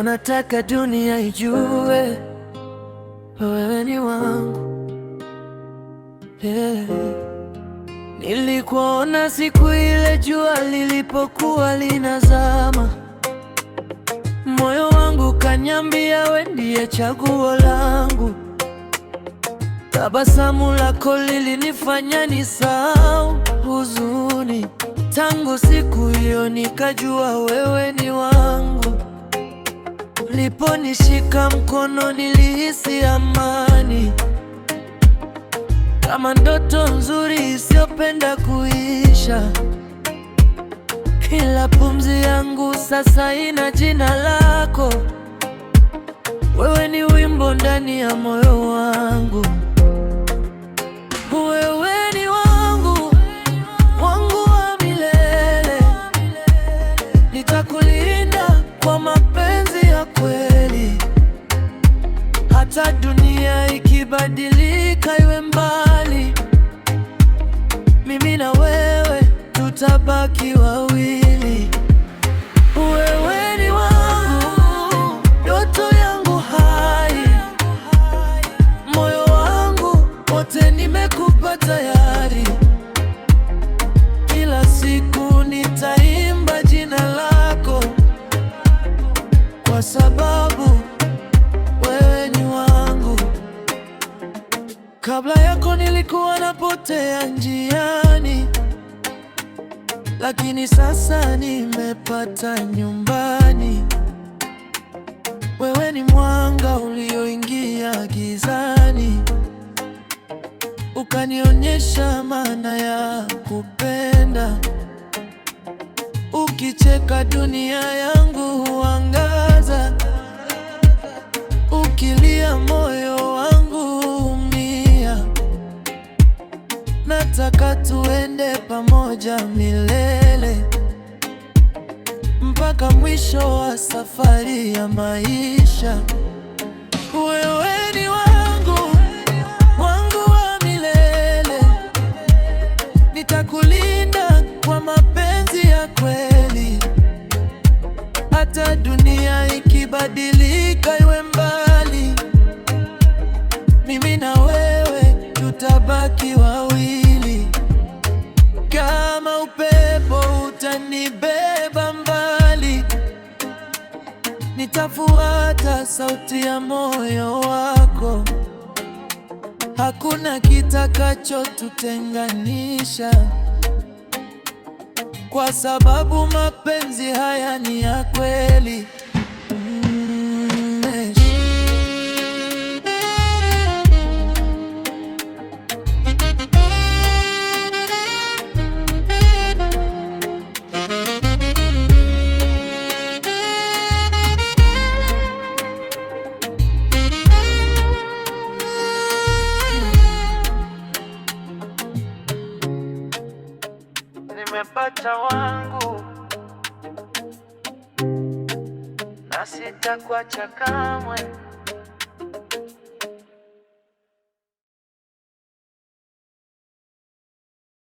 nataka dunia ijue wewe ni wangu, yeah. Nilikuona siku ile jua lilipokuwa linazama, moyo wangu kaniambia we ndiye chaguo langu. Tabasamu lako lilinifanya nisahau huzuni. Tangu siku hiyo nikajua wewe ni wangu. Uliponishika mkono nilihisi amani, kama ndoto nzuri isiyopenda kuisha. Kila pumzi yangu sasa ina jina lako. Wewe ni wimbo ndani ya moyo wangu. Wewe ni wangu, wangu wa milele. Nitakulinda kwa mapenzi ya kweli. Hata dunia ikibadilika iwe mbali, mimi na wewe tutabaki wawili. Wewe ni wangu, ndoto yangu hai. Moyo wangu wote nimekupa tayari. Kila siku nitaimba jina lako, kwa sababu wewe ni wangu. Kabla yako nilikuwa napotea njiani, lakini sasa nimepata nyumbani. Wewe ni mwanga ulioingia gizani, ukanionyesha maana ya kupenda. Ukicheka dunia yangu huangaza, ukilia moyo wangu humia. Nataka tuende pamoja milele, mpaka mwisho wa safari ya maisha. Wewe ni wangu, wangu wa milele. Nitakulinda kwa mapenzi ya kweli. Hata dunia ikibadilika iwe mbali, mimi na wewe tutabaki wawili. Kama upepo utanibeba mbali, nitafuata sauti ya moyo wako. Hakuna kitakachotutenganisha, kwa sababu mapenzi haya ni ya kweli. Nimepata wangu na sitakuacha kamwe.